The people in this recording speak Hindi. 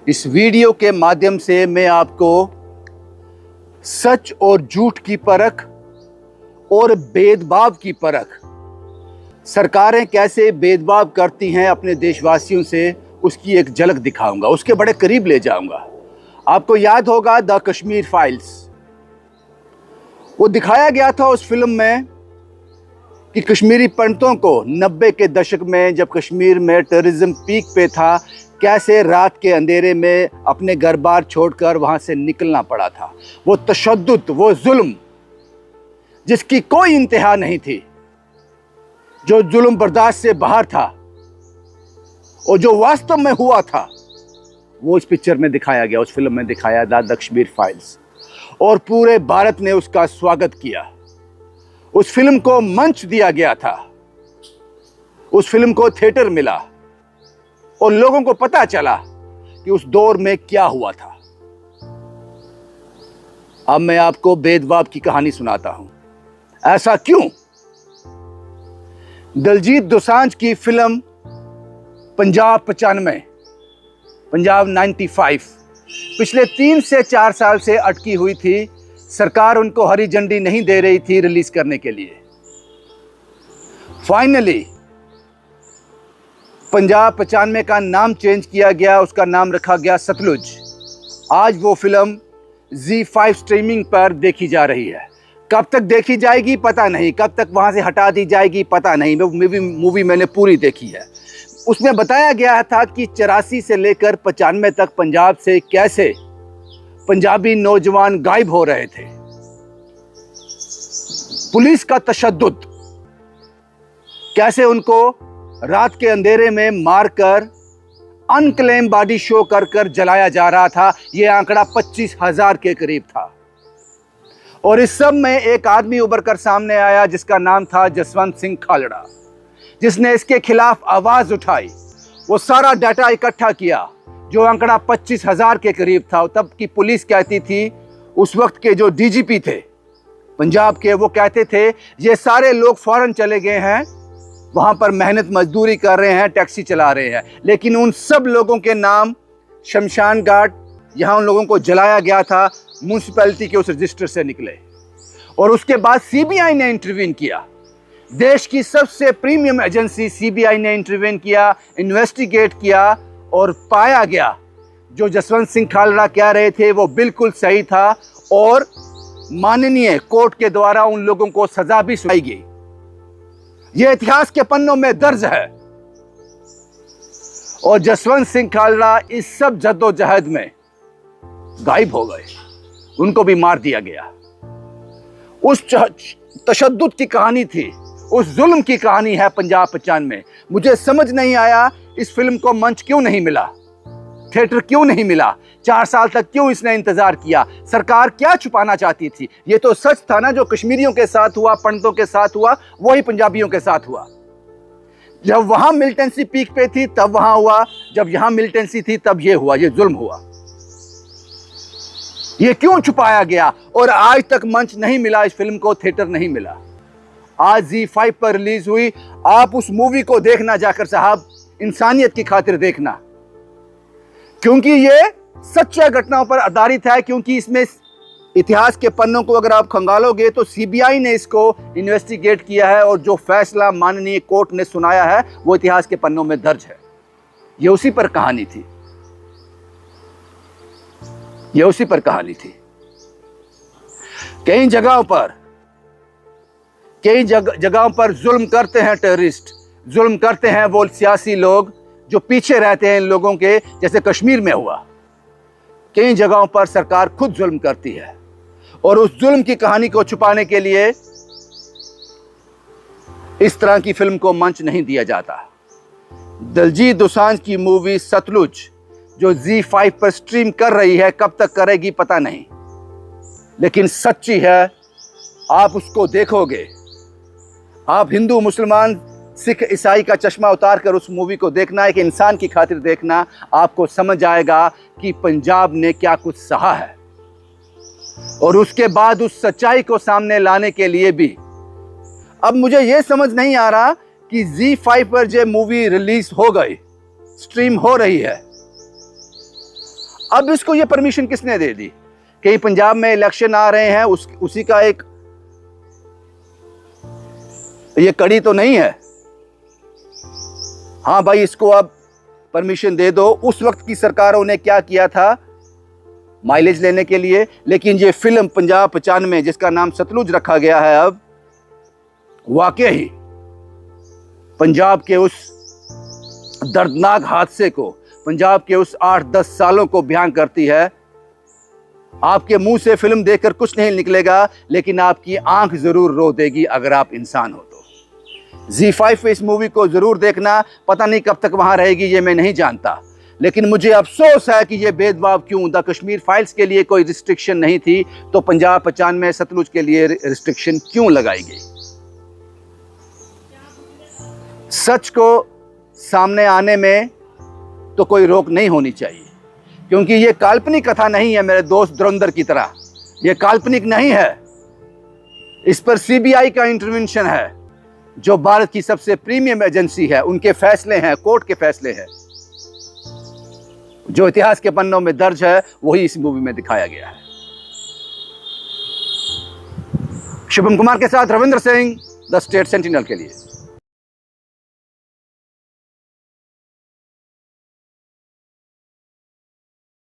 इस वीडियो के माध्यम से मैं आपको सच और झूठ की परख और भेदभाव की परख, सरकारें कैसे भेदभाव करती हैं अपने देशवासियों से, उसकी एक झलक दिखाऊंगा, उसके बड़े करीब ले जाऊंगा। आपको याद होगा द कश्मीर फाइल्स, वो दिखाया गया था उस फिल्म में कि कश्मीरी पंडितों को 90 के दशक में, जब कश्मीर में टेररिज्म पीक पे था, कैसे रात के अंधेरे में अपने घर बार छोड़कर वहां से निकलना पड़ा था। वो तशद्दुद, वो जुल्म जिसकी कोई इंतहा नहीं थी, जो जुल्म बर्दाश्त से बाहर था और जो वास्तव में हुआ था, वो इस पिक्चर में दिखाया गया, उस फिल्म में दिखाया द कश्मीर फाइल्स। और पूरे भारत ने उसका स्वागत किया। उस फिल्म को मंच दिया गया था, उस फिल्म को थिएटर मिला और लोगों को पता चला कि उस दौर में क्या हुआ था। अब मैं आपको भेदभाव की कहानी सुनाता हूं। ऐसा क्यों? दिलजीत दोसांझ की फिल्म पंजाब 95, पंजाब 95 पिछले 3 से 4 साल से अटकी हुई थी। सरकार उनको हरी झंडी नहीं दे रही थी रिलीज करने के लिए। फाइनली पंजाब 95 का नाम चेंज किया गया, उसका नाम रखा गया सतलुज। आज वो फिल्म ZEE5 स्ट्रीमिंग पर देखी जा रही है। कब तक देखी जाएगी पता नहीं, कब तक वहां से हटा दी जाएगी पता नहीं। मूवी मैंने पूरी देखी है। उसमें बताया गया था कि 84 से लेकर 95 तक पंजाब से कैसे पंजाबी नौजवान गायब हो रहे थे। पुलिस का तशद्दुद, कैसे उनको रात के अंधेरे में मारकर अनक्लेम बॉडी शो कर कर जलाया जा रहा था। यह आंकड़ा 25,000 के करीब था। और इस सब में एक आदमी उभर कर सामने आया जिसका नाम था जसवंत सिंह खालड़ा, जिसने इसके खिलाफ आवाज उठाई। वो सारा डाटा इकट्ठा किया, जो आंकड़ा 25,000 के करीब था। तब की पुलिस कहती थी, उस वक्त के जो डीजीपी थे पंजाब के, वो कहते थे ये सारे लोग फौरन चले गए हैं, वहां पर मेहनत मजदूरी कर रहे हैं, टैक्सी चला रहे हैं। लेकिन उन सब लोगों के नाम शमशान घाट, यहां उन लोगों को जलाया गया था, म्यूनिसिपैलिटी के उस रजिस्टर से निकले। और उसके बाद सीबीआई ने इंटरवीन किया। देश की सबसे प्रीमियम एजेंसी सीबीआई ने इंटरवीन किया, इन्वेस्टिगेट किया और पाया गया जो जसवंत सिंह खालड़ा कह रहे थे वो बिल्कुल सही था। और माननीय कोर्ट के द्वारा उन लोगों को सजा भी सुनाई गई। यह इतिहास के पन्नों में दर्ज है। और जसवंत सिंह खालड़ा इस सब जद्दोजहद में गायब हो गए, उनको भी मार दिया गया। उस तशद्दुद की कहानी थी, उस जुल्म की कहानी है पंजाब 95। मुझे समझ नहीं आया इस फिल्म को मंच क्यों नहीं मिला, थिएटर क्यों नहीं मिला, 4 साल तक क्यों इसने इंतजार किया। सरकार क्या छुपाना चाहती थी? ये तो सच था ना, जो कश्मीरियों के साथ हुआ, पंडितों के साथ हुआ, वही पंजाबियों के साथ हुआ। जब वहां मिलिटेंसी पीक पे थी तब वहां हुआ, जब यहां मिलिटेंसी थी तब ये हुआ, ये जुल्म हुआ। ये क्यों छुपाया गया? और आज तक मंच नहीं मिला इस फिल्म को, थिएटर नहीं मिला। आज ZEE5 पर रिलीज हुई। आप उस मूवी को देखना जाकर साहब, इंसानियत की खातिर देखना, क्योंकि ये सच्चा घटनाओं पर आधारित है। क्योंकि इसमें इतिहास के पन्नों को अगर आप खंगालोगे तो सीबीआई ने इसको इन्वेस्टिगेट किया है और जो फैसला माननीय कोर्ट ने सुनाया है वो इतिहास के पन्नों में दर्ज है। ये उसी पर कहानी थी, ये उसी पर कहानी थी। कई जगहों पर जुल्म करते हैं टेररिस्ट, जुल्म करते हैं वो सियासी लोग जो पीछे रहते हैं इन लोगों के, जैसे कश्मीर में हुआ। कई जगहों पर सरकार खुद जुल्म करती है और उस जुल्म की कहानी को छुपाने के लिए इस तरह की फिल्म को मंच नहीं दिया जाता। दिलजीत दोसांझ की मूवी सतलुज जो ZEE5 पर स्ट्रीम कर रही है, कब तक करेगी पता नहीं, लेकिन सच्ची है। आप उसको देखोगे, आप हिंदू, मुसलमान, सिख, ईसाई का चश्मा उतार कर उस मूवी को देखना, एक इंसान की खातिर देखना, आपको समझ आएगा कि पंजाब ने क्या कुछ सहा है। और उसके बाद उस सच्चाई को सामने लाने के लिए भी अब मुझे यह समझ नहीं आ रहा कि ZEE5 पर जो मूवी रिलीज हो गई, स्ट्रीम हो रही है, अब इसको ये परमिशन किसने दे दी? कहीं पंजाब में इलेक्शन आ रहे हैं, उसी का एक ये कड़ी तो नहीं है? हाँ भाई, इसको अब परमिशन दे दो। उस वक्त की सरकारों ने क्या किया था माइलेज लेने के लिए, लेकिन ये फिल्म पंजाब 95 जिसका नाम सतलुज रखा गया है, अब वाकई ही पंजाब के उस दर्दनाक हादसे को, पंजाब के उस 8-10 सालों को बयान करती है। आपके मुंह से फिल्म देखकर कुछ नहीं निकलेगा, लेकिन आपकी आंख जरूर रो देगी अगर आप इंसान हो तो। ZEE5 पे इस मूवी को जरूर देखना। पता नहीं कब तक वहां रहेगी, ये मैं नहीं जानता, लेकिन मुझे अफसोस है कि ये भेदभाव क्यों। द कश्मीर फाइल्स के लिए कोई रिस्ट्रिक्शन नहीं थी, तो पंजाब 95 सतलुज के लिए रिस्ट्रिक्शन क्यों लगाई गई? सच को सामने आने में तो कोई रोक नहीं होनी चाहिए, क्योंकि ये काल्पनिक कथा नहीं है मेरे दोस्त धुरंधर की तरह। ये काल्पनिक नहीं है, इस पर CBI का इंटरवेंशन है, जो भारत की सबसे प्रीमियम एजेंसी है। उनके फैसले हैं, कोर्ट के फैसले हैं, जो इतिहास के पन्नों में दर्ज है, वही इस मूवी में दिखाया गया है। शुभम कुमार के साथ Ravindra Singh, the state sentinel के लिए।